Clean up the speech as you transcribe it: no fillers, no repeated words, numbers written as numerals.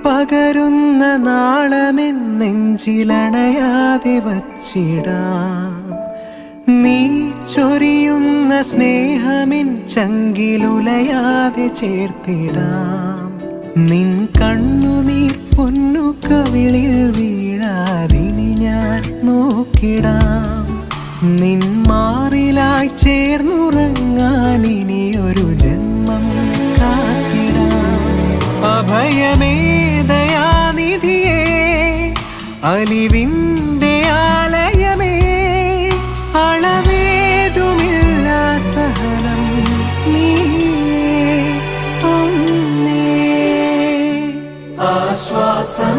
പകരുന്ന നാളമെൻ നെഞ്ചിലണയാതെ വച്ചിടാം. നീ ചൊരിയുന്ന സ്നേഹമെൻ ചങ്കിലുലയാതെ ചേർത്തിടാം. നിൻ കണ്ണുനീർ പൊന്നു കവിളിൽ വീഴാതിനി ഞാൻ നോക്കിടാം. നിൻ മാറിലായി ചേർന്നുറങ്ങാൻ ഇനിയൊരു ജന്മം കാത്തിടാം. അഭയമേ ദയാനിധിയേ അലിവിൻ്റെ ആലയമേ അളവേതുമില്ല സഹനം നീയേ അമ്മേ. ആശ്വാസം